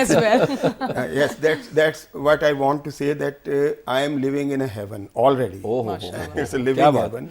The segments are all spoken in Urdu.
as well. Yes, that's what I want to say, that I am living in a heaven already. It's a living heaven.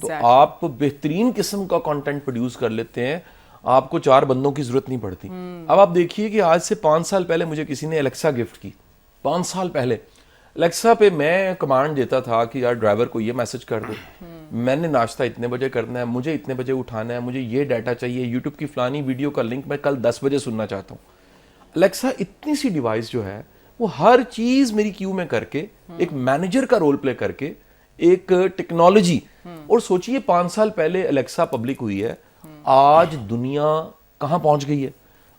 تو آپ بہترین قسم کا کانٹینٹ پروڈیوس کر لیتے ہیں, آپ کو 4 بندوں کی ضرورت نہیں پڑتی. اب آپ دیکھیے کہ آج سے 5 سال پہلے مجھے کسی نے الیکسا گفٹ کی, 5 سال پہلے الیکسا پہ میں کمانڈ دیتا تھا کہ یار ڈرائیور کو یہ میسج کر دو, میں نے ناشتہ اتنے بجے کرنا ہے, مجھے اتنے بجے اٹھانا ہے, مجھے یہ ڈیٹا چاہیے, یوٹیوب کی فلانی ویڈیو کا لنک میں کل 10 بجے سننا چاہتا ہوں. الیکسا اتنی سی ڈیوائس جو ہے وہ ہر چیز میری کیو میں کر کے ایک مینیجر کا رول پلے کر کے ایک ٹیکنالوجی. اور سوچئے 5 سال پہلے الیکسا پبلک ہوئی ہے, آج دنیا کہاں پہنچ گئی ہے,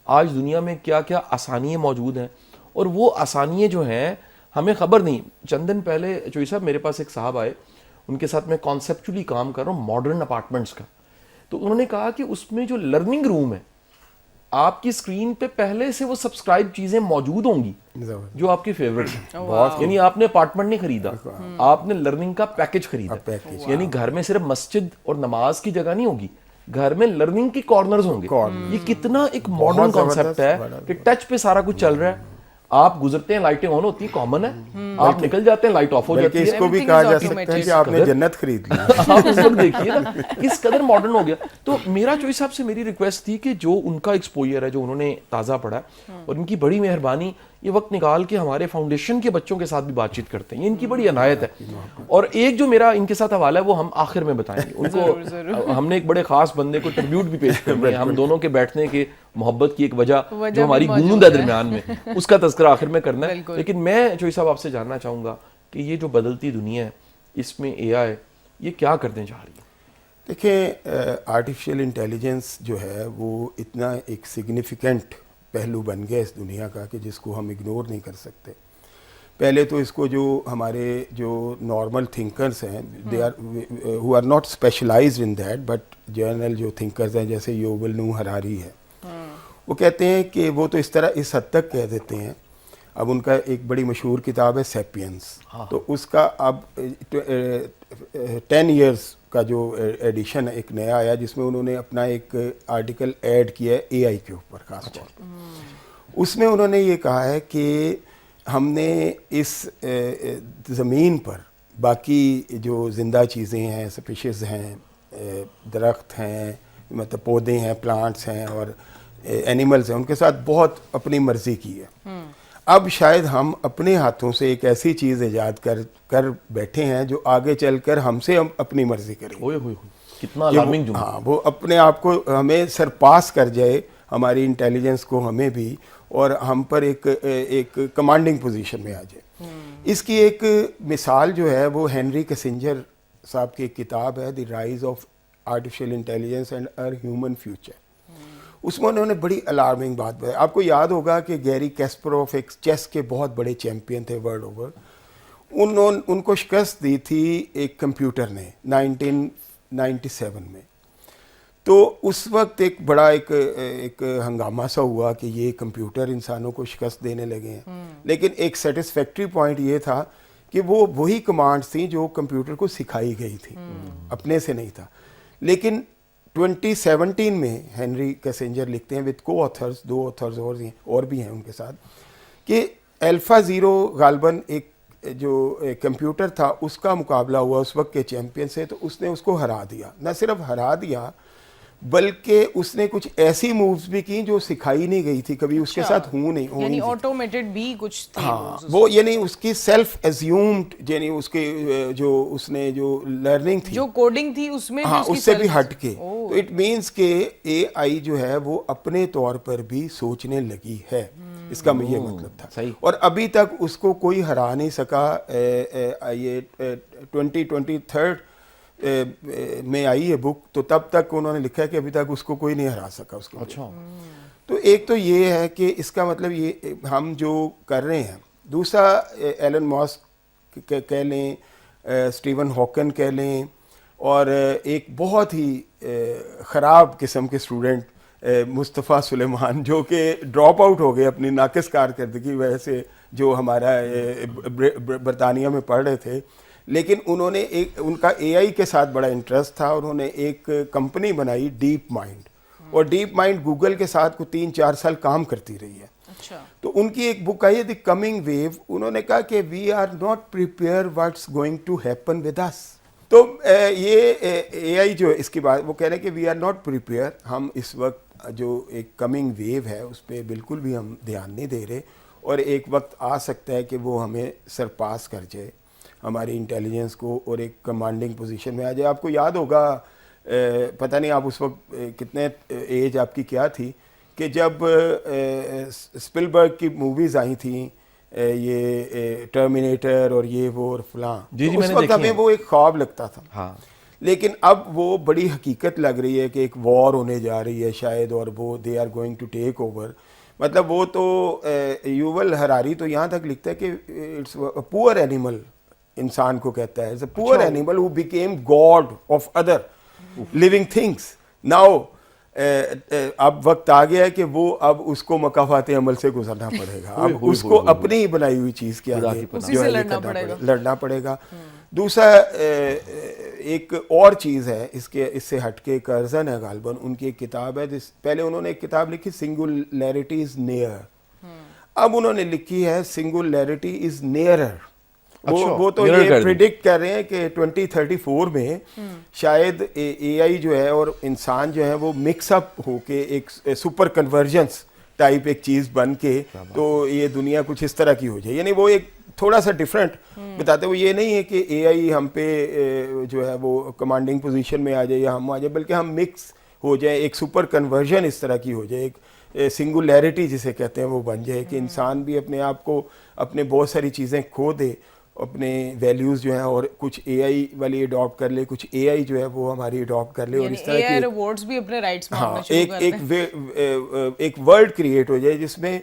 آج دنیا میں کیا کیا آسانیاں موجود ہیں, اور وہ آسانیاں جو ہیں ہمیں خبر نہیں. چند دن پہلے چوئی صاحب میرے پاس ایک صاحب آئے, ان کے ساتھ میں کانسیپچولی کام کر رہا ہوں ماڈرن اپارٹمنٹس کا. تو انہوں نے کہا کہ اس میں جو لرننگ روم ہے, آپ کی اسکرین پہ پہلے سے وہ سبسکرائب چیزیں موجود ہوں گی جو آپ کی فیوریٹ ہیں. یعنی آپ نے اپارٹمنٹ نہیں خریدا, آپ نے لرننگ کا پیکج خریدا. یعنی گھر میں صرف مسجد اور نماز کی جگہ نہیں ہوگی, گھر میں لرننگ کی کارنرز ہوں گے. یہ کتنا ایک ماڈرن کانسیپٹ ہے کہ ٹچ پہ سارا کچھ چل رہا ہے. آپ گزرتے ہیں, لائٹیں آن ہوتی ہیں, کامن ہے, آپ نکل جاتے ہیں, لائٹ آف ہو جاتی ہے. اس کو بھی کہا جا سکتا ہے کہ آپ نے جنت خرید لی. آپ اس وقت دیکھیے نا کس قدر ماڈرن ہو گیا. تو میرا چوئی صاحب سے میری ریکویسٹ تھی کہ جو ان کا ایکسپوئر ہے, جو انہوں نے تازہ پڑھا, اور ان کی بڑی مہربانی یہ وقت نکال کے ہمارے فاؤنڈیشن کے بچوں کے ساتھ بھی بات چیت کرتے ہیں, یہ ان کی بڑی عنایت ہے. اور ایک جو میرا ان کے ساتھ حوالہ ہے وہ ہم آخر میں بتائیں گے. ان کو ہم نے ایک بڑے خاص بندے کو ٹریبیوٹ بھی پیش کرنا ہے, ہم دونوں کے بیٹھنے کے محبت کی ایک وجہ جو ہماری گونج ہے درمیان میں, اس کا تذکرہ آخر میں کرنا ہے. لیکن میں چوئی صاحب آپ سے جاننا چاہوں گا کہ یہ جو بدلتی دنیا ہے, اس میں اے آئی یہ کیا کرنے جا رہی ہے؟ دیکھیں, آرٹیفیشیل انٹیلیجنس جو ہے وہ اتنا ایک سگنیفیکنٹ پہلو بن گیا اس دنیا کا کہ جس کو ہم اگنور نہیں کر سکتے. پہلے تو اس کو جو ہمارے جو نارمل تھنکرز ہیں, they are who are not specialized in that, but general جو تھنکرز ہیں جیسے یوول نوح ہراری ہے, وہ کہتے ہیں کہ وہ تو اس طرح اس حد تک کہہ دیتے ہیں. اب ان کا ایک بڑی مشہور کتاب ہے سیپینس, تو اس کا اب 10 ایئرس کا جو ایڈیشن ہے ایک نیا آیا, جس میں انہوں نے اپنا ایک آرٹیکل ایڈ کیا ہے اے آئی کے اوپر خاص طور پر. اس میں انہوں نے یہ کہا ہے کہ ہم نے اس زمین پر باقی جو زندہ چیزیں ہیں, اسپیشیز ہیں, درخت ہیں, مطلب پودے ہیں, پلانٹس ہیں اور اینیملز ہیں, ان کے ساتھ بہت اپنی مرضی کی ہے. اب شاید ہم اپنے ہاتھوں سے ایک ایسی چیز ایجاد کر بیٹھے ہیں جو آگے چل کر ہم سے ہم اپنی مرضی کریں. کتنا الارمنگ جملہ. ہاں, وہ اپنے آپ کو ہمیں سرپاس کر جائے, ہماری انٹیلیجنس کو ہمیں بھی, اور ہم پر ایک کمانڈنگ پوزیشن میں آ جائے. اس کی ایک مثال جو ہے وہ ہینری کیسنجر صاحب کی ایک کتاب ہے, the rise of artificial intelligence and our human future. اس میں انہوں نے بڑی الارمنگ بات بتائی. آپ کو یاد ہوگا کہ گیری کیسپروف ایک چیس کے بہت بڑے چیمپئن تھے ورلڈ اوور, ان کو شکست دی تھی ایک کمپیوٹر نے 1997 میں. تو اس وقت ایک بڑا ایک ہنگامہ سا ہوا کہ یہ کمپیوٹر انسانوں کو شکست دینے لگے ہیں. لیکن ایک سیٹسفیکٹری پوائنٹ یہ تھا کہ وہ وہی کمانڈز تھیں جو کمپیوٹر کو سکھائی گئی تھی, اپنے سے نہیں تھا. لیکن 2017 میں ہینری کیسنجر لکھتے ہیں وتھ کو آتھرز, 2 آتھرز اور بھی ہیں ان کے ساتھ, کہ الفا زیرو غالباً ایک جو کمپیوٹر تھا اس کا مقابلہ ہوا اس وقت کے چیمپئن سے, تو اس نے اس کو ہرا دیا. نہ صرف ہرا دیا بلکہ اس نے کچھ ایسی مووز بھی کی جو سکھائی نہیں گئی تھی کبھی, اس کے ساتھ یعنی آٹومیٹڈ بھی کچھ تھی. ہاں, وہ یعنی اس کی سیلف ایزیومڈ, یعنی اس کے جو اس نے جو لرننگ تھی, جو کوڈنگ تھی اس میں, ہاں, اس سے بھی ہٹ کے. تو اٹ مینس کہ اے آئی جو ہے وہ اپنے طور پر بھی سوچنے لگی ہے. اس کا یہ مطلب تھا. اور ابھی تک اس کو کوئی ہرا نہیں سکا. یہ 2023 میں آئی ہے بک, تو تب تک انہوں نے لکھا ہے کہ ابھی تک اس کو کوئی نہیں ہرا سکا اس کو. اچھا. تو ایک تو یہ ہے کہ اس کا مطلب یہ ہم جو کر رہے ہیں. دوسرا, ایلن ماسک کہہ لیں, اسٹیون ہاکن کہہ لیں, اور ایک بہت ہی خراب قسم کے اسٹوڈنٹ مصطفیٰ سلیمان, جو کہ ڈراپ آؤٹ ہو گئے اپنی ناقص کارکردگی وجہ سے, جو ہمارا برطانیہ میں پڑھ رہے تھے. لیکن انہوں نے ان کا اے آئی کے ساتھ بڑا انٹرسٹ تھا. انہوں نے ایک کمپنی بنائی ڈیپ مائنڈ, اور ڈیپ مائنڈ گوگل کے ساتھ کو 3-4 سال کام کرتی رہی ہے. تو ان کی ایک بک آئی ہے دی کمنگ ویو. انہوں نے کہا کہ we are not prepare what's going to happen with us. تو یہ اے آئی جو اس کی بات وہ کہہ رہے ہیں کہ وی آر ناٹ پریپیئر. ہم اس وقت جو ایک کمنگ ویو ہے اس پہ بالکل بھی ہم دھیان نہیں دے رہے, اور ایک وقت آ سکتا ہے کہ وہ ہمیں سرپاس کر جائے, ہماری انٹیلیجنس کو, اور ایک کمانڈنگ پوزیشن میں آ جائے. آپ کو یاد ہوگا, پتہ نہیں آپ اس وقت کتنے ایج آپ کی کیا تھی, کہ جب اسپلبرگ کی موویز آئی تھیں, یہ ٹرمینیٹر اور یہ وہ اور فلاں, اس وقت ہمیں وہ ایک خواب لگتا تھا. ہاں, لیکن اب وہ بڑی حقیقت لگ رہی ہے کہ ایک وار ہونے جا رہی ہے شاید, اور وہ they are going to take over. مطلب وہ تو یوول ہراری تو یہاں تک لکھتا ہے کہ اٹس اے پور اینیمل, انسان کو کہتا ہے, it's a poor animal who became god of other living things. Now اب وقت آ گیا ہے کہ وہ اب اس کو مکافات عمل سے گزرنا پڑے گا, اب اس کو اپنی ہی بنائی ہوئی چیز کے آگے جو ہے لڑنا پڑے گا. دوسرا ایک اور چیز ہے اس سے ہٹ کے, کرزن ہے غالباً, ان کی ایک کتاب ہے پہلے انہوں نے ایک کتاب لکھی سنگولیرٹی از نیئر, اب انہوں نے لکھی ہے سنگولیرٹی از نیئرر. وہ تو یہ پریڈکٹ کر رہے ہیں کہ 2034 میں شاید اے آئی جو ہے اور انسان جو ہے وہ مکس اپ ہو کے ایک سپر کنورجنس ٹائپ ایک چیز بن کے, تو یہ دنیا کچھ اس طرح کی ہو جائے. یعنی وہ ایک تھوڑا سا ڈفرینٹ بتاتے ہوئے یہ نہیں ہے کہ اے آئی ہم پہ جو ہے وہ کمانڈنگ پوزیشن میں آ جائے یا ہم آ جائے, بلکہ ہم مکس ہو جائیں, ایک سپر کنورژن اس طرح کی ہو جائے, ایک سنگولیرٹی جسے کہتے ہیں وہ بن جائے, کہ انسان بھی اپنے آپ کو اپنے بہت ساری چیزیں کھو دے, اپنے ویلیوز جو ہیں, اور کچھ اے آئی والی اڈاپٹ کر لے, کچھ اے آئی جو ہے وہ ہماری اڈاپٹ کر لے, اور اس طرح کی ریوارڈز بھی اپنے رائٹس ہاں ایک ورلڈ کریٹ ہو جائے جس میں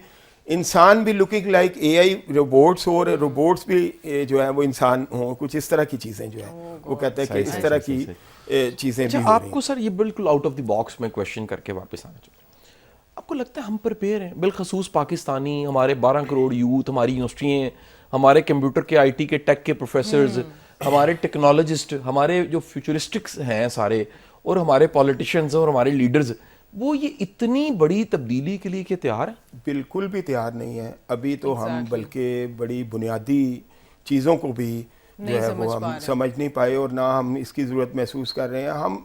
انسان بھی looking like A I robots ہو, اور روبوٹس بھی جو ہے وہ انسان ہوں, کچھ اس طرح کی چیزیں جو ہیں وہ کہتے ہیں کہ اس طرح کی چیزیں بھی. آپ کو سر یہ بالکل آؤٹ آف دی باکس میں کویشچن کر کے واپس آنا چاہتا ہوں, آپ کو لگتا ہے ہم پریپیئر ہیں, بالخصوص پاکستانی, ہمارے 12 کروڑ یوتھ, ہماری یونیورسٹیاں, ہمارے کمپیوٹر کے آئی ٹی کے ٹیک کے پروفیسرز, ہمارے ٹیکنالوجسٹ, ہمارے جو فیوچرسٹکس ہیں سارے, اور ہمارے پولیٹیشینز اور ہمارے لیڈرز, وہ یہ اتنی بڑی تبدیلی کے لیے کیا تیار ہیں؟ بالکل بھی تیار نہیں ہے ابھی تو ہم, بلکہ بڑی بنیادی چیزوں کو بھی جو ہے وہ ہم سمجھ نہیں پائے, اور نہ ہم اس کی ضرورت محسوس کر رہے ہیں. ہم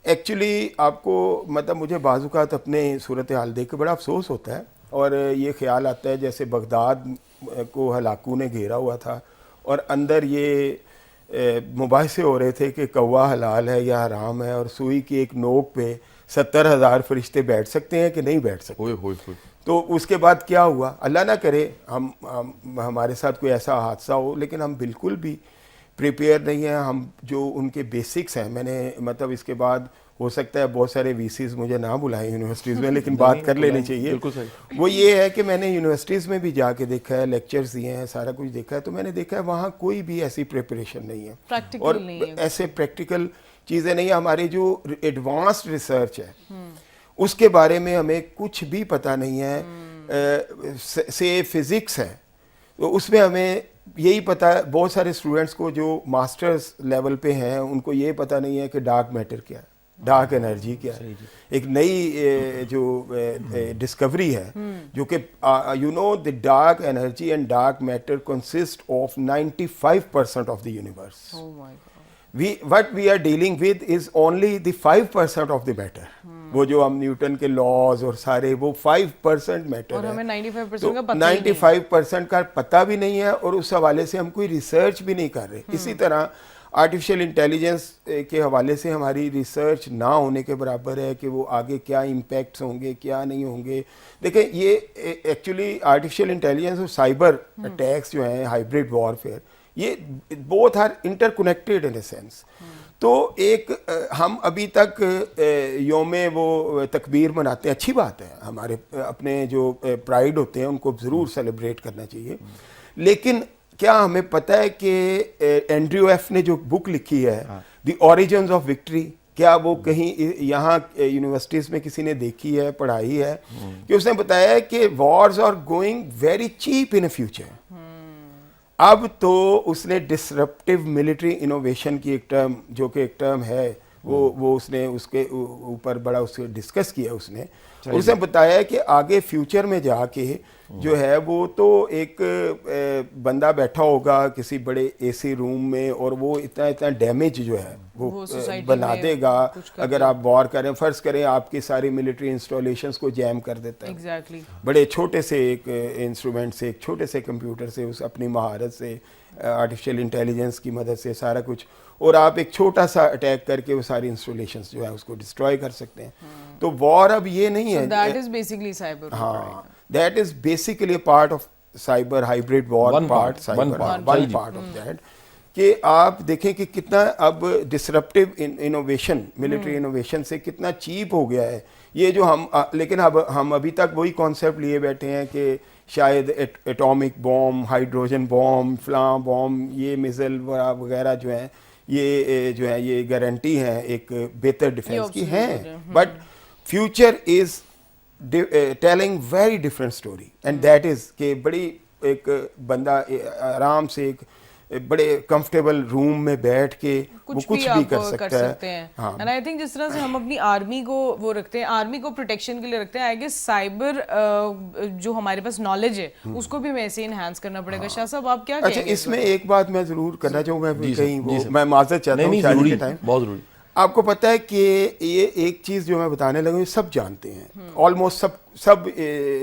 ایکچولی آپ کو مطلب مجھے بعض اوقات اپنے صورتحال دیکھ کے بڑا افسوس ہوتا ہے, اور یہ خیال آتا ہے جیسے بغداد کو ہلاکو نے گھیرا ہوا تھا, اور اندر یہ مباحثے ہو رہے تھے کہ کوا حلال ہے یا حرام ہے, اور سوئی کی ایک نوک پہ 70,000 فرشتے بیٹھ سکتے ہیں کہ نہیں بیٹھ سکتے. تو اس کے بعد کیا ہوا, اللہ نہ کرے ہمارے ساتھ کوئی ایسا حادثہ ہو, لیکن ہم بالکل بھی پریپیئر نہیں ہیں. ہم جو ان کے بیسکس ہیں, میں نے مطلب اس کے بعد ہو سکتا ہے بہت سارے وی سیز مجھے نہ بلائیں یونیورسٹیز میں, لیکن بات کر لینی چاہیے. وہ یہ ہے کہ میں نے یونیورسٹیز میں بھی جا کے دیکھا ہے, لیکچرز دیے ہیں, سارا کچھ دیکھا ہے, تو میں نے دیکھا ہے وہاں کوئی بھی ایسی پریپریشن نہیں ہے, اور ایسے پریکٹیکل چیزیں نہیں ہیں. ہماری جو ایڈوانسڈ ریسرچ ہے اس کے بارے میں ہمیں کچھ بھی پتہ نہیں ہے. سے فزکس ہے تو اس میں ہمیں یہی پتہ ہے, بہت سارے اسٹوڈنٹس کو جو ماسٹرز لیول پہ ہیں ان کو یہ پتہ نہیں ہے کہ ڈارک میٹر کیا ہے, ڈارک انرجی کیا ہے. ایک نئی جو ڈسکوری ہے جو کہ you know the dark energy and dark matter consist of 95% of the universe. what we are dealing with is only the 5% of the matter. وہ جو ہم نیوٹن کے لاز اور سارے وہ 5% میٹر ہے, اور ہمیں 95% کا پتہ 95% کا پتہ بھی نہیں ہے, اور اس حوالے سے ہم کوئی ریسرچ بھی نہیں کر رہے. اسی طرح آرٹیفیشیل انٹیلیجنس کے حوالے سے ہماری ریسرچ نہ ہونے کے برابر ہے کہ وہ آگے کیا امپیکٹس ہوں گے, کیا نہیں ہوں گے. دیکھیں یہ ایکچولی آرٹیفیشیل انٹیلیجنس اور سائبر اٹیکس جو ہیں, ہائبرڈ وارفیئر, یہ بہت are interconnected in a sense. تو ایک ہم ابھی تک یوم وہ تکبیر مناتے ہیں, اچھی بات ہے, ہمارے اپنے جو پرائڈ ہوتے ہیں ان کو ضرور سیلیبریٹ کرنا چاہیے, لیکن کیا ہمیں پتہ ہے کہ اینڈریو ایف نے جو بک لکھی ہے دی اوریجنز آف وکٹری, کیا وہ کہیں یہاں یونیورسٹیز میں کسی نے دیکھی ہے, پڑھائی ہے, کہ اس نے بتایا ہے کہ wars are going very cheap in a future. اب تو اس نے ڈسرپٹیو ملٹری انوویشن کی ایک ٹرم, جو کہ ایک ٹرم ہے, وہ اس نے اس کے اوپر بڑا اس سے ڈسکس کیا اس نے بتایا کہ آگے فیوچر میں جا کے جو ہے وہ تو ایک بندہ بیٹھا ہوگا کسی بڑے اے سی روم میں اور وہ اتنا ڈیمیج جو ہے وہ بنا دے گا اگر آپ وار کریں. فرض کریں آپ کی ساری ملٹری انسٹالیشنز کو جیم کر دیتا ہے بڑے چھوٹے سے ایک انسٹرومنٹ سے, ایک چھوٹے سے کمپیوٹر سے, اس اپنی مہارت سے, آرٹیفیشیل انٹیلیجنس کی مدد سے سارا کچھ, اور آپ ایک چھوٹا سا اٹیک کر کے وہ ساری انسٹالیشنز جو ہے اس کو ڈسٹروائے کر سکتے ہیں. تو وار اب یہ نہیں ہے, دیٹ از بیسیکلی سائبر, ہاں that is basically part of cyber hybrid war, one part of that. کہ آپ دیکھیں کہ کتنا اب ڈسرپٹیو انوویشن, ملٹری انوویشن سے کتنا چیپ ہو گیا ہے یہ جو لیکن اب ہم ابھی تک وہی کانسیپٹ لیے بیٹھے ہیں کہ شاید ایٹامک بوم, ہائیڈروجن بوم, فلاں بوم, یہ میزل وغیرہ جو ہیں یہ گارنٹی ہیں ایک بہتر ڈیفینس کی ہیں. But future is telling very different story, and that is کہ بڑی ایک بندہ آرام سے ایک بڑے کمفرٹیبل روم میں بیٹھ کے وہ کچھ بھی کر سکتے ہیں. اینڈ آئی تھنک جس طرح سے ہم اپنی آرمی کو وہ رکھتے ہیں, آرمی کو پروٹیکشن کے لیے رکھتے ہیں, آئی گیس سائبر جو ہمارے پاس نالج ہے اس کو بھی ہمیں ایسے انہانس کرنا پڑے گا. شاہ صاحب آپ کیا کہیں گے؟ اچھا اس میں ایک بات میں ضرور کرنا چاہوں گا, میں معذرت چاہتا ہوں شاعری کے ٹائم, بہت ضروری. آپ کو پتہ ہے کہ یہ ایک چیز جو میں بتانے لگا ہوں سب جانتے ہیں, آلموسٹ سب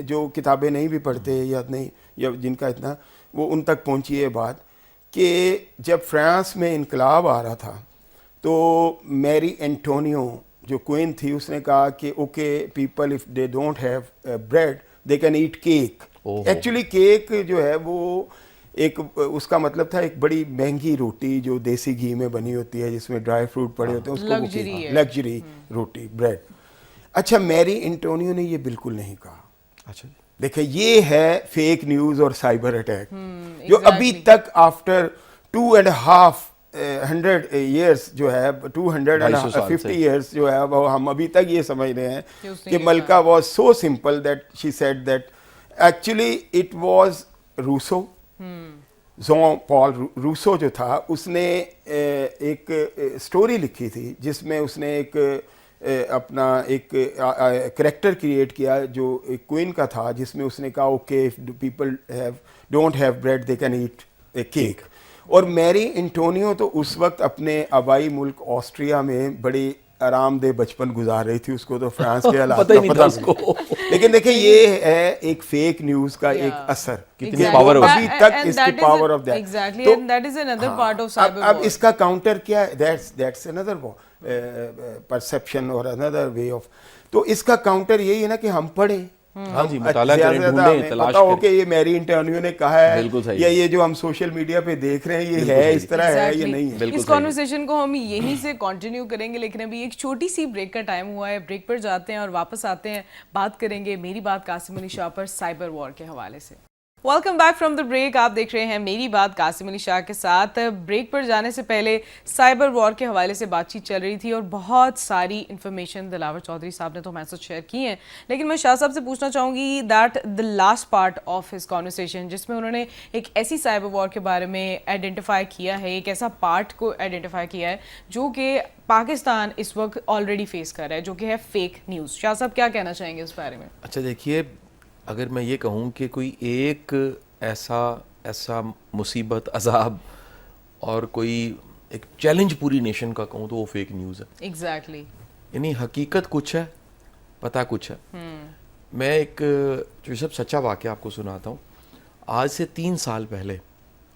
جو کتابیں نہیں بھی پڑھتے یا نہیں, یا جن کا اتنا وہ ان تک پہنچی ہے بات, کہ جب فرانس میں انقلاب آ رہا تھا تو میری انٹونیو جو کوئن تھی اس نے کہا کہ okay people if they don't have bread they can eat cake. Actually cake جو ہے وہ ایک اس کا مطلب تھا ایک بڑی مہنگی روٹی جو دیسی گھی میں بنی ہوتی ہے جس میں ڈرائی فروٹ پڑے ہوتے ہیں, اس کو لگژری روٹی, بریڈ. اچھا میری انٹونیو نے یہ بالکل نہیں کہا. اچھا دیکھیں یہ ہے فیک نیوز اور سائبر اٹیک جو ابھی تک آفٹر 2.5 years جو ہے 250 years جو ہے وہ ہم ابھی تک یہ سمجھ رہے ہیں کہ Malika was so simple that she said that actually it was Rousseau. Jean Paul Rousseau جو تھا اس نے ایک اسٹوری لکھی تھی جس میں اس نے ایک اپنا ایک کریکٹر کریٹ کیا جو ایک کوئن کا تھا, جس میں اس نے کہا okay people don't have bread they can eat a cake. اور میری انٹونیو تو اس وقت اپنے آبائی ملک آسٹریا میں بڑی آرام دہ بچپن گزار رہی تھی, اس کو تو فرانس کے حالات کا پتہ نہیں. لیکن دیکھیں یہ ہے ایک فیک نیوز کا ایک اثر, کتنی پاور ابھی تک اس کی پاور آف دیٹ. اب اس کا کاؤنٹر کیا ہے, دیٹس اندر پرسپشن اور اندر وے آف. تو اس کا کاؤنٹر یہی ہے نا کہ ہم پڑھیں, ہاں جی, مطالعہ کریں, ڈھونڈیں, تلاش کریں. کہ یہ میری انٹرنیو نے کہا ہے یا یہ جو ہم سوشل میڈیا پہ دیکھ رہے ہیں یہ ہے اس طرح ہے یا نہیں ہے. اس کانورسیشن کو ہم یہیں سے کنٹینیو کریں گے, لیکن ابھی ایک چھوٹی سی بریک کا ٹائم ہوا ہے. بریک پر جاتے ہیں اور واپس آتے ہیں, بات کریں گے میری بات قاسم علی شاہ پر سائبر وار کے حوالے سے. Welcome back from the break. آپ دیکھ رہے ہیں میری بات قاسم علی شاہ کے ساتھ. بریک پر جانے سے پہلے سائبر وار کے حوالے سے بات چیت چل رہی تھی اور بہت ساری انفارمیشن دلاور چودھری صاحب نے تو ہمارے ساتھ شیئر کی ہیں, لیکن میں شاہ صاحب سے پوچھنا چاہوں گی that the last part of his conversation جس میں انہوں نے ایک ایسی سائبر وار کے بارے میں آئیڈینٹیفائی کیا ہے, ایک ایسا پارٹ کو آئیڈینٹیفائی کیا ہے جو کہ پاکستان اس وقت آلریڈی فیس کر رہا ہے, جو کہ ہے فیک نیوز. شاہ صاحب کیا کہنا چاہیں گے اس بارے میں؟ اچھا دیکھیے, اگر میں یہ کہوں کہ کوئی ایک ایسا مصیبت, عذاب اور کوئی ایک چیلنج پوری نیشن کا کہوں تو وہ فیک نیوز ہے. ایگزیکٹلی. یعنی حقیقت کچھ ہے, پتہ کچھ ہے. میں ایک جو سب سچا واقعہ آپ کو سناتا ہوں. آج سے 3 سال پہلے,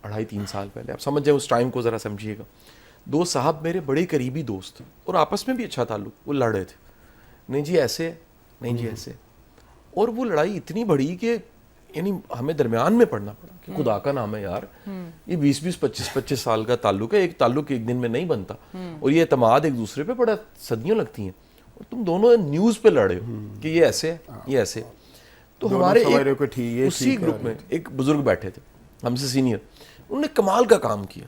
2.5-3 سال پہلے, آپ سمجھ جائیں اس ٹائم کو ذرا سمجھیے گا. 2 صاحب میرے بڑے قریبی دوست اور آپس میں بھی اچھا تعلق, وہ لڑ رہے تھے, نہیں جی ایسے, نہیں جی ایسے. اور وہ لڑائی اتنی بڑی کہ یعنی ہمیں درمیان میں پڑنا پڑا کہ خدا کا نام ہے یار, یہ 20-20, 25-25 سال کا تعلق ہے, ایک تعلق ایک دن میں نہیں بنتا, اور یہ اعتماد ایک دوسرے پہ بڑا صدیوں لگتی ہیں, اور تم دونوں نیوز پہ لڑے ہو کہ یہ ایسے ہے, یہ ایسے. تو ہمارے اسی گروپ میں ایک بزرگ بیٹھے تھے ہم سے سینئر, انہوں نے کمال کا کام کیا.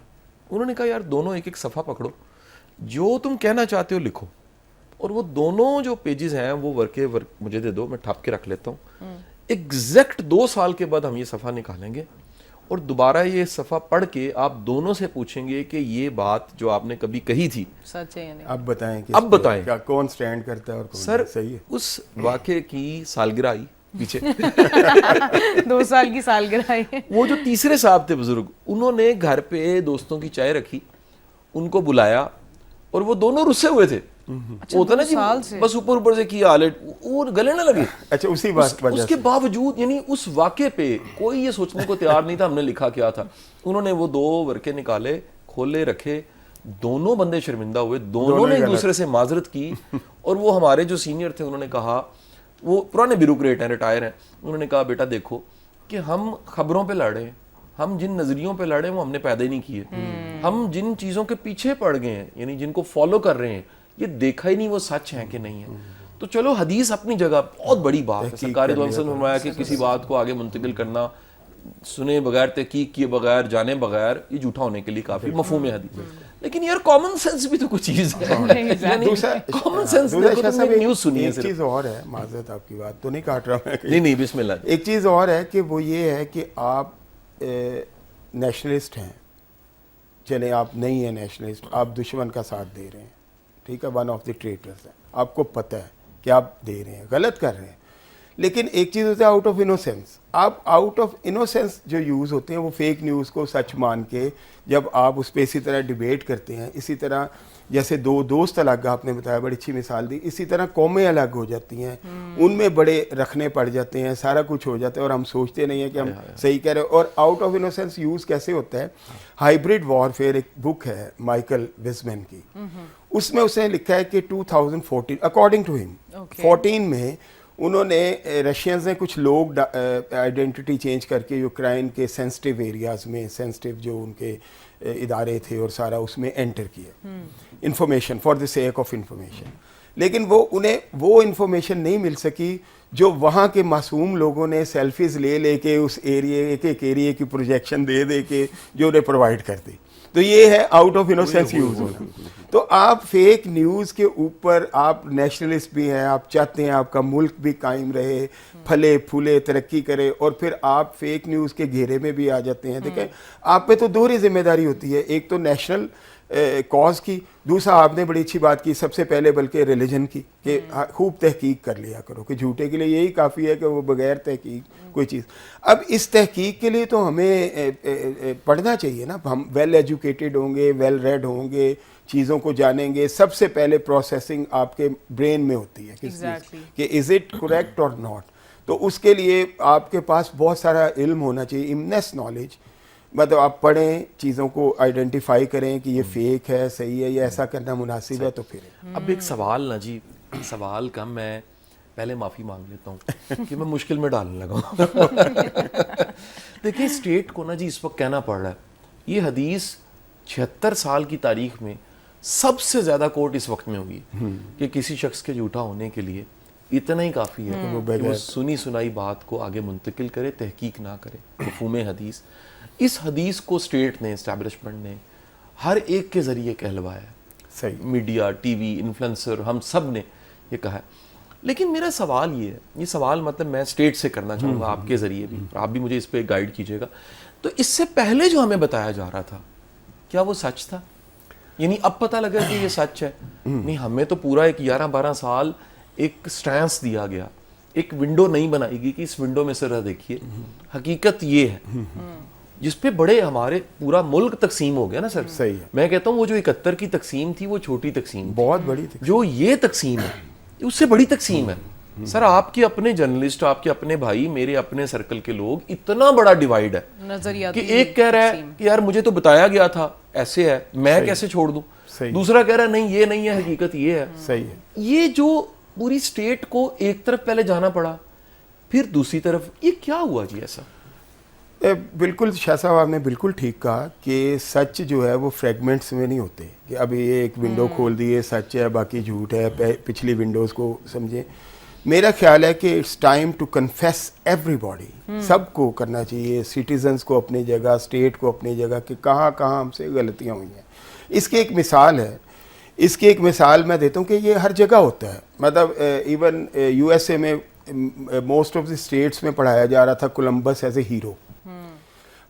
انہوں نے کہا یار دونوں ایک صفحہ پکڑو, جو تم کہنا چاہتے ہو لکھو, اور وہ دونوں جو پیجز ہیں وہ ورک مجھے دے دو, میں ٹھاپ کے رکھ لیتا ہوں. ایگزیکٹ 2 سال کے بعد ہم یہ صفحہ نکالیں گے اور دوبارہ یہ صفحہ پڑھ کے آپ دونوں سے پوچھیں گے کہ یہ بات جو آپ نے کبھی کہی تھی سچ ہے یا نہیں. اب بتائیں کہ اب بتائیں کیا کون سٹینڈ کرتا ہے اور کون سر. صحیح ہے. اس واقعے کی سالگرہ آئی پیچھے 2 سال کی سالگرہ ہے. وہ جو تیسرے صاحب تھے بزرگ, انہوں نے گھر پہ دوستوں کی چائے رکھی, ان کو بلایا اور وہ دونوں رسے ہوئے تھے. ہوتا نا جی بس اوپر سے کیا حال ہے, وہ گلے نہ لگے. اچھا اسی بات اس کے باوجود یعنی اس واقعے پہ کوئی یہ سوچنے کو تیار نہیں تھا ہم نے لکھا کیا تھا. انہوں نے وہ 2 ورقے نکالے, کھولے, رکھے, دونوں بندے شرمندہ ہوئے, دونوں نے ایک دوسرے سے معذرت کی. اور وہ ہمارے جو سینئر تھے انہوں نے کہا, وہ پرانے بیوروکریٹ ہیں, ریٹائر ہیں, انہوں نے کہا بیٹا دیکھو کہ ہم خبروں پہ لڑے ہیں, ہم جن نظریوں پہ لڑے وہ ہم نے پیدا ہی نہیں کیے. ہم جن چیزوں کے پیچھے پڑ گئے ہیں, یعنی جن کو فالو کر رہے ہیں, یہ دیکھا ہی نہیں وہ سچ ہیں کہ نہیں ہے. تو چلو حدیث اپنی جگہ بہت بڑی بات ہے. سرکار دو نے فرمایا کہ کسی بات کو آگے منتقل کرنا سنے بغیر, تحقیق کیے بغیر, جانے بغیر, یہ جھوٹا ہونے کے لیے کافی مفہوم ہے حدیث. لیکن یار کامن سینس بھی تو کچھ چیز ہے. کامن سینس نیوز سنی ہے. ایک چیز اور ہے, معذرت آپ کی بات تو نہیں کاٹ رہا میں. نہیں بسم اللہ. ایک چیز اور ہے کہ وہ یہ ہے کہ آپ نیشنلسٹ ہیں, چلیں آپ نہیں ہیں نیشنلسٹ, آپ دشمن کا ساتھ دے رہے ہیں, ٹھیک ہے, ون آف دی ٹریٹرز ہیں, آپ کو پتہ ہے کہ آپ دے رہے ہیں, غلط کر رہے ہیں. لیکن ایک چیز ہوتا ہے آؤٹ آف انوسینس. آپ آؤٹ آف انوسینس جو یوز ہوتے ہیں وہ فیک نیوز کو سچ مان کے جب آپ اس پہ اسی طرح ڈیبیٹ کرتے ہیں, اسی طرح جیسے 2 دوست الگ آپ نے بتایا, بڑی اچھی مثال دی, اسی طرح قومیں الگ ہو جاتی ہیں, ان میں بڑے رکھنے پڑ جاتے ہیں, سارا کچھ ہو جاتا ہے اور ہم سوچتے نہیں ہیں کہ ہم صحیح کہہ رہے ہیں. اور آؤٹ آف انوسینس یوز کیسے ہوتا ہے, ہائیبرڈ وارفیئر ایک بک ہے مائیکل وزمن کی, اس میں اس نے لکھا ہے کہ 2014 اکارڈنگ ٹو ہم 14 میں انہوں نے رشینز نے کچھ لوگ آئیڈینٹی چینج کر کے یوکرائن کے سینسٹیو ایریاز میں, سینسٹیو جو ان کے ادارے تھے اور سارا اس میں انٹر کیا information for the sake of information. لیکن وہ انہیں وہ انفارمیشن نہیں مل سکی جو وہاں کے معصوم لوگوں نے سیلفیز لے کے اس ایریے ایک ایریے کی پروجیکشن دے کے جو انہیں پرووائڈ کر دی. تو یہ ہے آؤٹ آف انوسینس یوز ہونا. تو آپ فیک نیوز کے اوپر, آپ نیشنلسٹ بھی ہیں, آپ چاہتے ہیں آپ کا ملک بھی قائم رہے, پھلے پھولے, ترقی کرے, اور پھر آپ فیک نیوز کے گھیرے میں بھی آ جاتے ہیں. دیکھیں آپ پہ تو 2 ذمہ داری ہوتی ہے, ایک تو نیشنل کاز کی, دوسرا آپ نے بڑی اچھی بات کی سب سے پہلے بلکہ ریلیجن کی, کہ خوب تحقیق کر لیا کرو, کہ جھوٹے کے لیے یہی کافی ہے کہ وہ بغیر تحقیق کوئی چیز. اب اس تحقیق کے لیے تو ہمیں پڑھنا چاہیے نا, ہم ویل ایجوکیٹڈ ہوں گے, ویل ریڈ ہوں گے, چیزوں کو جانیں گے. سب سے پہلے پروسیسنگ آپ کے برین میں ہوتی ہے کہ از اٹ کریکٹ اور ناٹ. تو اس کے لیے آپ کے پاس بہت سارا علم ہونا چاہیے, امنس نالج, مطلب آپ پڑھیں, چیزوں کو آئیڈینٹیفائی کریں کہ یہ فیک ہے, صحیح ہے, یا ایسا کرنا مناسب ہے, تو پھر اب ایک سوال نا جی, سوال کا میں پہلے معافی مانگ لیتا ہوں کہ میں مشکل میں ڈالنے لگا ہوں. دیکھیں اسٹیٹ کو نا جی اس وقت کہنا پڑ رہا ہے, یہ حدیث 76 سال کی تاریخ میں سب سے زیادہ کوٹ اس وقت میں ہوئی ہے کہ کسی شخص کے جھوٹا ہونے کے لیے اتنا ہی کافی ہے کہ وہ سنی سنائی بات کو آگے منتقل کرے, تحقیق نہ کرے. مفہوم حدیث, اس حدیث کو اسٹیٹ نے, اسٹیبلشمنٹ نے ہر ایک کے ذریعے کہلوایا ہے. صحیح, میڈیا, ٹی وی, انفلوئنسر, ہم سب نے یہ کہا ہے. لیکن میرا سوال یہ ہے, یہ سوال مطلب میں اسٹیٹ سے کرنا چاہوں گا آپ کے ذریعے بھی, آپ بھی مجھے اس پہ گائیڈ کیجیے گا. تو اس سے پہلے جو ہمیں بتایا جا رہا تھا, کیا وہ سچ تھا؟ یعنی اب پتہ لگا کہ یہ سچ ہے. نہیں, ہمیں تو پورا ایک 11-12 سال ایک سٹینس دیا گیا, ایک ونڈو نہیں بنائی گئی کہ اس ونڈو میں سے رہ دیکھیے, حقیقت یہ ہے, جس پہ بڑے ہمارے پورا ملک تقسیم ہو گیا نا سر. صحیح ہے. میں کہتا ہوں وہ جو 71 کی تقسیم تھی وہ چھوٹی تقسیم, بہت بڑی تھی. جو یہ تقسیم ہے اس سے بڑی تقسیم ہے. سر آپ کے اپنے جرنلسٹ, آپ کے اپنے بھائی, میرے اپنے سرکل کے لوگ, اتنا بڑا ڈیوائیڈ ہے کہ ایک کہہ رہا ہے کہ یار مجھے تو بتایا گیا تھا ایسے ہے, میں کیسے چھوڑ دوں. دوسرا کہہ رہا ہے نہیں یہ نہیں ہے, حقیقت یہ ہے. صحیح ہے. یہ جو پوری اسٹیٹ کو ایک طرف پہلے جانا پڑا, پھر دوسری طرف, یہ کیا ہوا جی ایسا؟ بالکل شاہ صاحب آپ نے بالکل ٹھیک کہا کہ سچ جو ہے وہ فریگمنٹس میں نہیں ہوتے کہ اب یہ ایک ونڈو کھول دی ہے, سچ ہے, باقی جھوٹ ہے, پچھلی ونڈوز کو سمجھیں. میرا خیال ہے کہ it's time to confess everybody, سب کو کرنا چاہیے, سٹیزنز کو اپنی جگہ, اسٹیٹ کو اپنی جگہ, کہ کہاں کہاں ہم سے غلطیاں ہوئی ہیں. اس کی ایک مثال ہے, اس کی ایک مثال میں دیتا ہوں کہ یہ ہر جگہ ہوتا ہے. مطلب ایون یو ایس اے میں موسٹ آف دی اسٹیٹس میں پڑھایا جا رہا تھا کولمبس ایز اے ہیرو.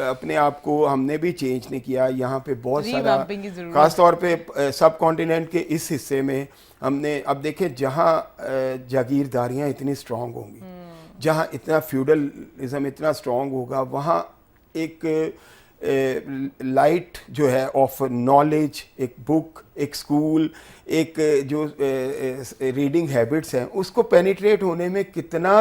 اپنے آپ کو ہم نے بھی چینج نہیں کیا. یہاں پہ بہت سارا Revamping کی ضرورت خاص طور پہ سب کانٹیننٹ کے اس حصے میں ہم نے, اب دیکھیں جہاں جاگیرداریاں اتنی اسٹرانگ ہوں گی, جہاں اتنا فیوڈلزم اتنا اسٹرانگ ہوگا, وہاں ایک لائٹ جو ہے آف نالج, ایک بک, ایک اسکول, ایک جو ریڈنگ ہیبٹس ہیں اس کو پینیٹریٹ ہونے میں کتنا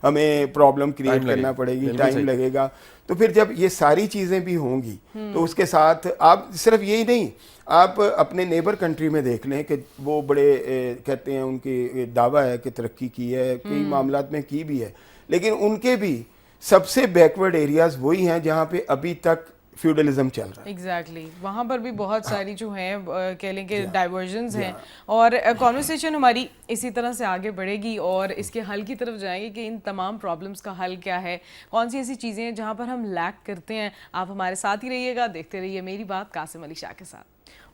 ہمیں پرابلم کریٹ کرنا پڑے گی, ٹائم لگے گا. تو پھر جب یہ ساری چیزیں بھی ہوں گی تو اس کے ساتھ آپ صرف یہی نہیں, آپ اپنے نیبر کنٹری میں دیکھ لیں کہ وہ بڑے کہتے ہیں ان کی دعویٰ ہے کہ ترقی کی ہے, کئی معاملات میں کی بھی ہے, لیکن ان کے بھی سب سے بیکورڈ ایریاز وہی ہیں جہاں پہ ابھی تک فیوڈلزم چل رہا ہے. ایگزیکٹلی, وہاں پر بھی بہت ساری جو ہیں کہہ لیں کہ ڈائیورژنز ہیں, اور کانورسیشن ہماری اسی طرح سے آگے بڑھے گی اور اس کے حل کی طرف جائیں گے کہ ان تمام پرابلمس کا حل کیا ہے, کون سی ایسی چیزیں ہیں جہاں پر ہم لیک کرتے ہیں. آپ ہمارے ساتھ ہی رہیے گا, دیکھتے رہیے میری بات قاسم علی شاہ کے ساتھ.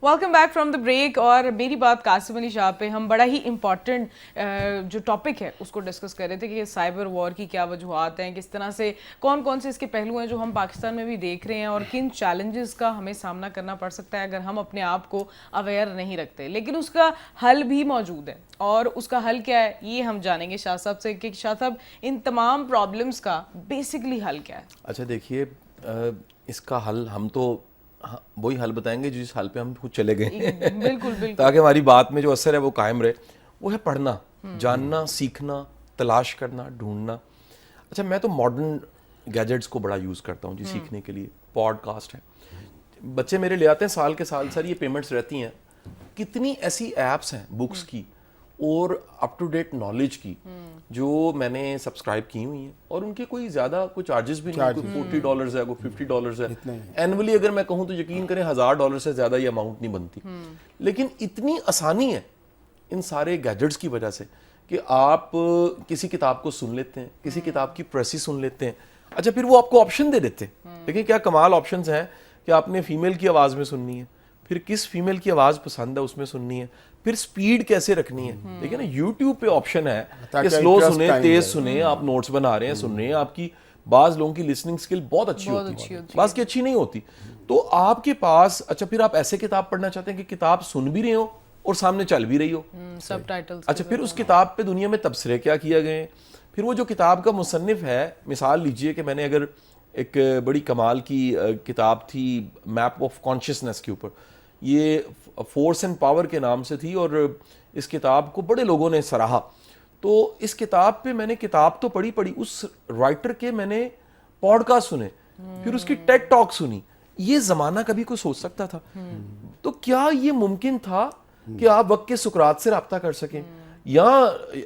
Welcome back from the break. اور میری بات قاسم علی شاہ پہ ہم بڑا ہی امپورٹنٹ جو ٹاپک ہے اس کو ڈسکس کر رہے تھے کہ سائبر وار کی کیا وجوہات ہیں, کس طرح سے کون کون سے اس کے پہلو ہیں جو ہم پاکستان میں بھی دیکھ رہے ہیں, اور کن چیلنجز کا ہمیں سامنا کرنا پڑ سکتا ہے اگر ہم اپنے آپ کو اویئر نہیں رکھتے. لیکن اس کا حل بھی موجود ہے, اور اس کا حل کیا ہے یہ ہم جانیں گے شاہ صاحب سے کہ شاہ صاحب ان تمام پرابلمس کا بیسکلی حل کیا ہے. اچھا دیکھیے, اس کا حل ہم تو وہی حل بتائیں گے جس حل پہ ہم خود چلے گئے ہیں, بالکل بالکل, تاکہ ہماری بات میں جو اثر ہے وہ قائم رہے. وہ ہے پڑھنا, جاننا, سیکھنا, تلاش کرنا, ڈھونڈنا. اچھا میں تو ماڈرن گیجٹس کو بڑا یوز کرتا ہوں جی سیکھنے کے لیے. پوڈ کاسٹ ہے, بچے میرے لے آتے ہیں سال کے سال, سر یہ پیمنٹس رہتی ہیں, کتنی ایسی ایپس ہیں بکس کی اور اپ ٹو ڈیٹ نالج کی جو میں نے سبسکرائب کی ہوئی ہیں, اور ان کے کوئی زیادہ کوئی چارجز بھی نہیں, کوئی $40 ہے, کوئی $50 ہے. اینولی اگر میں کہوں تو یقین کریں $1000 سے زیادہ یہ اماؤنٹ نہیں بنتی. لیکن اتنی آسانی ہے ان سارے گیجٹس کی وجہ سے کہ آپ کسی کتاب کو سن لیتے ہیں, کسی کتاب کی پریسی سن لیتے ہیں. اچھا پھر وہ آپ کو آپشن دے دیتے ہیں. دیکھیں کیا کمال آپشنز ہیں کہ آپ نے فیمیل کی آواز میں سننی ہے, پھر کس فیمیل کی آواز پسند ہے اس میں سننی ہے, پھر سپیڈ کیسے رکھنی ہے. دیکھیں نا یوٹیوب پہ آپشن ہے کہ سلو سنیں, تیز سنیں, آپ نوٹس بنا رہے ہیں, سن رہے ہیں. آپ کی بعض لوگوں کی لسننگ سکل بہت اچھی ہوتی ہے, بعض کی اچھی نہیں ہوتی. تو آپ کے پاس, اچھا پھر آپ ایسے کتاب پڑھنا چاہتے ہیں کہ کتاب سن بھی رہے ہو اور سامنے چل بھی رہی ہو, سب ٹائٹلز. اچھا پھر اس کتاب پہ دنیا میں تبصرے کیا کیے گئے ہیں. پھر وہ جو کتاب کا مصنف ہے, مثال لیجئے کہ میں نے اگر ایک بڑی کمال کی کتاب تھی میپ آف کانشیسنس کے اوپر, یہ فورس اینڈ پاور کے نام سے تھی, اور اس کتاب کو بڑے لوگوں نے سراہا. تو اس کتاب پہ میں نے کتاب تو پڑھی, اس رائٹر کے میں نے پوڈ کاسٹ سنے, پھر اس کی ٹیڈ ٹاک سنی. یہ زمانہ کبھی کوئی سوچ سکتا تھا؟ تو کیا یہ ممکن تھا کہ آپ وقت کے سقراط سے رابطہ کر سکیں, یا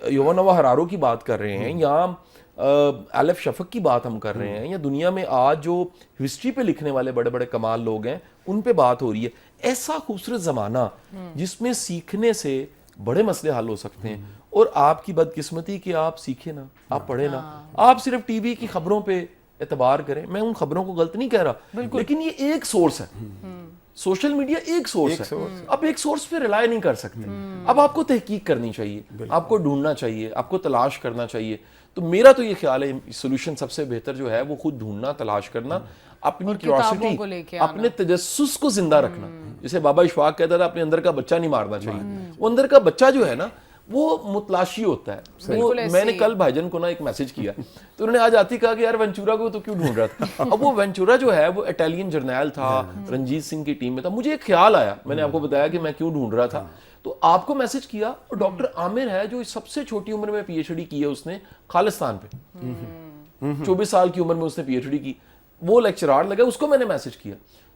یوون نوا ہرارو کی بات کر رہے ہیں, یا الف شفق کی بات ہم کر رہے ہیں, یا دنیا میں آج جو ہسٹری پہ لکھنے والے بڑے بڑے کمال لوگ ہیں ان پہ بات ہو رہی ہے. ایسا خوبصورت زمانہ جس میں سیکھنے سے بڑے مسئلے حل ہو سکتے ہیں. اور آپ کی بدقسمتی کہ آپ سیکھیں نا, آپ پڑھیں نا, آپ صرف ٹی وی کی خبروں پہ اعتبار کریں. میں ان خبروں کو غلط نہیں کہہ رہا, لیکن یہ ایک سورس ہے, سوشل میڈیا ایک سورس ہے. آپ ایک سورس پہ ریلائی نہیں کر سکتے. اب آپ کو تحقیق کرنی چاہیے, آپ کو ڈھونڈنا چاہیے, آپ کو تلاش کرنا چاہیے. تو میرا تو یہ خیال ہے سولوشن سب سے بہتر جو ہے وہ خود ڈھونڈنا, تلاش کرنا, اپنی کیوریوسٹی, اپنے تجسس کو زندہ رکھنا. جیسے بابا اشفاق کہتا تھا اپنے اندر کا بچہ نہیں مارنا چاہیے. وہ اندر کا بچہ جو ہے نا وہ متلاشی ہوتا ہے. وہ میں نے کل بھائی جن کو نا ایک میسج کیا, تو انہوں نے آج آتی کہا کہ یار وینچورا کو تو کیوں ڈھونڈ رہا تھا. اب وہ وینچورا جو ہے وہ اٹیلین جرنیل تھا, رنجیت سنگھ کی ٹیم میں تھا. مجھے ایک خیال آیا, میں نے آپ کو بتایا کہ میں کیوں ڈھونڈ رہا تھا, تو آپ کو میسج کیا. اور ڈاکٹر عامر ہے جو سب سے چھوٹی عمر میں پی ایچ ڈی کی ہے, اس نے خالستان پہ 24 سال کی عمر میں اس نے پی ایچ ڈی کی. وہ لیکچرار لگا, اس کو میں نے میسج کیا.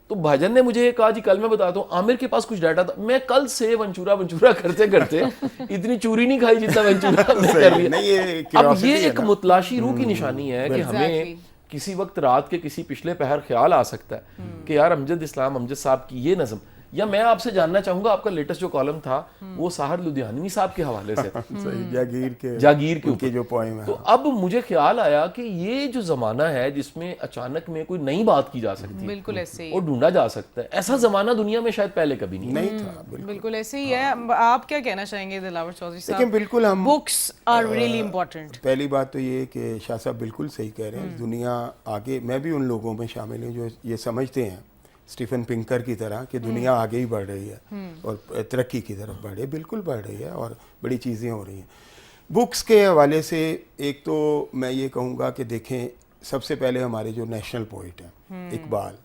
تو بھاجن نے مجھے کہا جی کل میں بتاتا ہوں, عامر کے پاس کچھ ڈیٹا تھا. میں کل سے ونچورا کرتے کرتے اتنی چوری نہیں کھائی جتنا ونچورا ہم نے کر لیا. اب یہ ایک متلاشی روح کی نشانی ہے کہ ہمیں کسی وقت رات کے کسی پچھلے پہر خیال آ سکتا ہے کہ یار امجد اسلام امجد صاحب کی یہ نظم یا میں آپ سے جاننا چاہوں گا آپ کا لیٹسٹ جو کالم تھا وہ ساحر لدھیانوی صاحب کے حوالے سے جاگیر کے اوپر جو پوائم ہے. تو اب مجھے خیال آیا کہ یہ جو زمانہ ہے جس میں اچانک میں کوئی نئی بات کی جا سکتی ہے بالکل ایسے ہی اور ڈھونڈا جا سکتا ہے, ایسا زمانہ دنیا میں شاید پہلے کبھی نہیں تھا. بالکل ایسے ہی ہے. آپ کیا کہنا چاہیں گے دلاور چودھری صاحب؟ لیکن بالکل ہم بکس آر ریئلی امپورٹنٹ. پہلی بات تو یہ کہ شاہ صاحب بالکل صحیح کہہ رہے ہیں. دنیا آگے, میں بھی ان لوگوں میں شامل ہوں جو یہ سمجھتے ہیں اسٹیفن پنکر کی طرح کہ دنیا آگے ہی بڑھ رہی ہے اور ترقی کی طرف بڑھ رہی ہے. بالکل بڑھ رہی ہے اور بڑی چیزیں ہو رہی ہیں. بکس کے حوالے سے ایک تو میں یہ کہوں گا کہ دیکھیں, سب سے پہلے ہمارے جو نیشنل پوئٹ ہیں اقبال,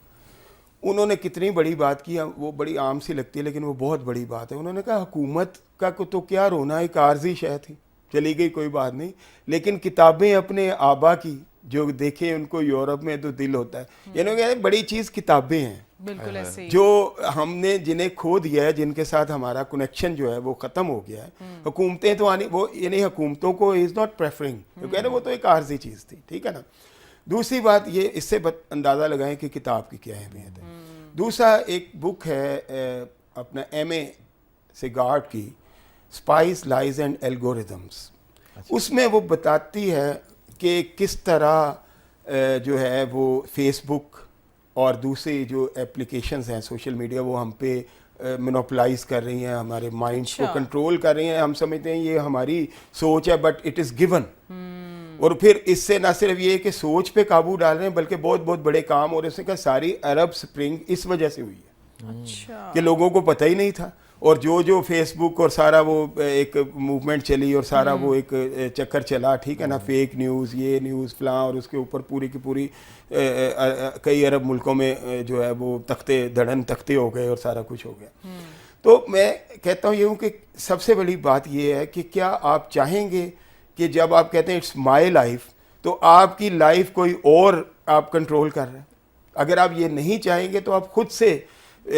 انہوں نے کتنی بڑی بات کی, وہ بڑی عام سی لگتی ہے لیکن وہ بہت بڑی بات ہے. انہوں نے کہا حکومت کا تو کیا رونا, ایک عارضی شے تھی, چلی گئی کوئی بات نہیں, لیکن کتابیں اپنے آبا کی جو دیکھیں ان کو یورپ میں تو دل ہوتا ہے. یعنی کہ بڑی چیز کتابیں ہیں بالکل ایسے ہی جو ہم نے جنہیں کھو دیا ہے, جن کے ساتھ ہمارا کنیکشن جو ہے وہ ختم ہو گیا ہے. حکومتیں تو آنی, وہ یعنی حکومتوں کو از ناٹ پریفرنگ, کیونکہ وہ تو ایک عارضی چیز تھی, ٹھیک ہے نا. دوسری بات یہ, اس سے اندازہ لگائیں کہ کتاب کی کیا اہمیت ہے. دوسرا ایک بک ہے اپنا ایم اے سیگارڈ کی, اسپائس لائز اینڈ الگورتھمس. اس میں وہ بتاتی ہے کہ کس طرح جو ہے وہ فیس بک اور دوسری جو اپلیکیشنز ہیں سوشل میڈیا وہ ہم پہ مونوپلائز کر رہی ہیں, ہمارے مائنڈس کو کنٹرول کر رہی ہیں. ہم سمجھتے ہیں یہ ہماری سوچ ہے بٹ اٹ از گیون. اور پھر اس سے نہ صرف یہ کہ سوچ پہ قابو ڈال رہے ہیں بلکہ بہت بہت بڑے کام, اور اس نے کہا ساری عرب سپرنگ اس وجہ سے ہوئی ہے کہ لوگوں کو پتہ ہی نہیں تھا. اور جو فیس بک اور سارا وہ ایک موومنٹ چلی اور سارا وہ ایک چکر چلا, ٹھیک ہے نا, فیک نیوز, یہ نیوز فلاں, اور اس کے اوپر پوری کی پوری کئی عرب ملکوں میں جو ہے وہ تختے ہو گئے اور سارا کچھ ہو گیا. تو میں کہتا ہوں یہ ہوں کہ سب سے بڑی بات یہ ہے کہ کیا آپ چاہیں گے کہ جب آپ کہتے ہیں اٹس مائی لائف تو آپ کی لائف کوئی اور آپ کنٹرول کر رہے ہیں. اگر آپ یہ نہیں چاہیں گے تو آپ خود سے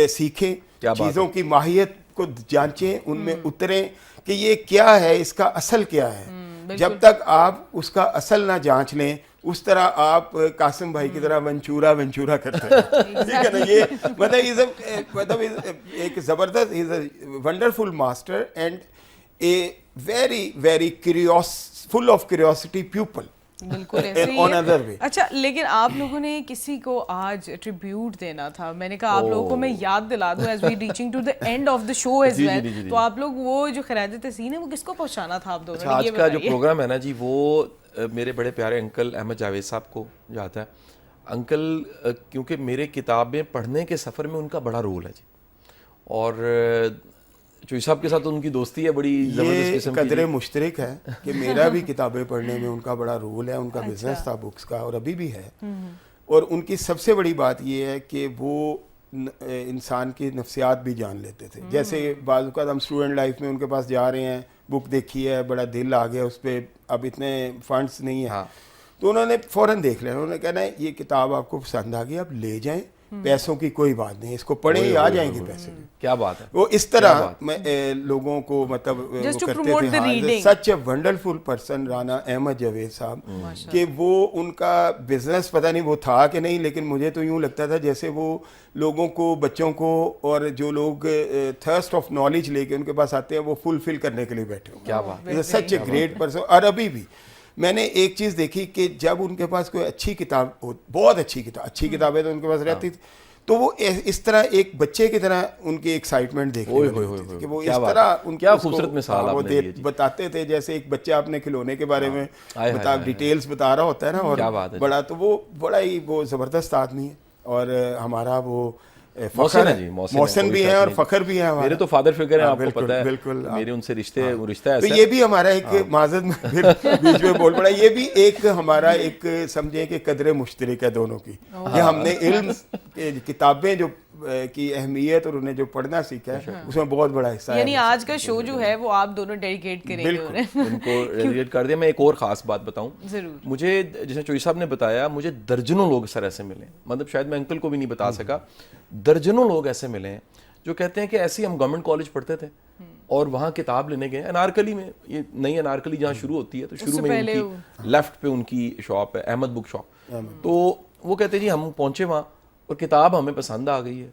سیکھیں, چیزوں کی ماہیت کو جانچیں, ان میں اتریں کہ یہ کیا ہے, اس کا اصل کیا ہے. جب تک آپ اس کا اصل نہ جانچ لیں, اس طرح آپ قاسم بھائی کی طرح ونچورا کرتے ہیں, ٹھیک ہے نا. یہ مطلب ایک زبردست, is a wonderful master and a very very full of curiosity people. بالکل ایسے ہی. اچھا, لیکن آپ لوگوں نے کسی کو آج ٹریبیوٹ دینا تھا, میں نے کہا آپ لوگوں کو میں یاد دلا دوں as we reaching to the end of the show as well, تو آپ لوگ وہ جو خراج تحسین ہے وہ کس کو پہنچانا تھا آپ دونوں نے, آج کا جو پروگرام ہے نا جی وہ میرے بڑے پیارے انکل احمد جاوید صاحب کو جاتا ہے. انکل کیونکہ میرے کتابیں پڑھنے کے سفر میں ان کا بڑا رول ہے جی, اور چوئی صاحب کے ساتھ ان کی دوستی ہے بڑی زبردست قسم کی. قدرے مشترک ہے کہ میرا بھی کتابیں پڑھنے میں ان کا بڑا رول ہے. ان کا بزنس تھا بکس کا اور ابھی بھی ہے, اور ان کی سب سے بڑی بات یہ ہے کہ وہ انسان کی نفسیات بھی جان لیتے تھے. جیسے بعض اوقات ہم اسٹوڈنٹ لائف میں ان کے پاس جا رہے ہیں, بک دیکھی ہے, بڑا دل آ گیا اس پہ, اب اتنے فنڈس نہیں ہیں, تو انہوں نے فوراً دیکھ لیا, انہوں نے کہنا ہے یہ کتاب آپ کو پسند آ گئی, آپ لے جائیں, پیسوں کی کوئی بات نہیں, اس کو پڑھیں ہی آ جائیں گے پیسے. کیا بات ہے. وہ اس طرح میں لوگوں کو مطلب وہ کرتے تھے. Such a wonderful person Rana Ahmed Javed sahib, کہ وہ ان کا بزنس پتہ نہیں وہ تھا کہ نہیں, لیکن مجھے تو یوں لگتا تھا جیسے وہ لوگوں کو, بچوں کو, اور جو لوگ تھرسٹ آف نالج لے کے ان کے پاس آتے ہیں وہ فلفل کرنے کے لیے بیٹھے ہوں. کیا بات. سچ اے گریٹ پرسن. اور ابھی بھی میں نے ایک چیز دیکھی کہ جب ان کے پاس کوئی اچھی کتاب ہو, بہت اچھی کتابیں تو ان کے پاس رہتی تھی, تو وہ اس طرح ایک بچے کی طرح ان کی ایکسائٹمنٹ دیکھنے میں کہ وہ اس طرح ان کیا خوبصورت مثال آپ نے دی, بتاتے تھے جیسے ایک بچہ اپنے کھلونے کے بارے میں ڈیٹیلز بتا رہا ہوتا ہے نا, اور بڑا تو وہ بڑا ہی وہ زبردست آدمی ہے. اور ہمارا وہ محسن بھی ہے اور فخر بھی ہے, میرے تو فادر فگر ہیں, آپ کو پتہ ہے. بالکل میرے ان سے رشتہ ایسا ہے. تو یہ بھی ہمارا ایک معذرت میں بیچ میں بول پڑا, یہ بھی ایک ہمارا ایک سمجھیں کہ قدر مشترک ہے دونوں کی, کہ ہم نے علم کتابیں جو کی اہمیت اور انہیں جو پڑھنا سیکھا ہے اس میں بہت بڑا حصہ ہے. یعنی آج کا شو جو ہے وہ آپ دونوں ڈیڈیکیٹ کریں گے, ان کو ڈیڈیکیٹ کر دیں. میں ایک اور خاص بات بتاؤں, مجھے جیسے چوئی صاحب نے بتایا, مجھے درجنوں لوگ سر ایسے ملے, مطلب شاید میں انکل کو بھی نہیں بتا سکا, درجنوں لوگ ایسے ملے ہیں جو کہتے ہیں کہ ایسے ہی ہم گورنمنٹ کالج پڑھتے تھے اور وہاں کتاب لینے گئے انارکلی میں, یہ نئی انارکلی جہاں شروع ہوتی ہے تو شروع میں ان کی لیفٹ پہ ان کی شاپ ہے, احمد بک شاپ. تو وہ کہتے ہیں جی ہم پہنچے وہاں اور کتاب ہمیں پسند آ گئی ہے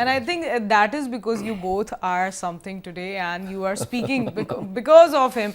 And I think that is because you both are something today and you are speaking because of him.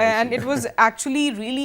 and it was actually really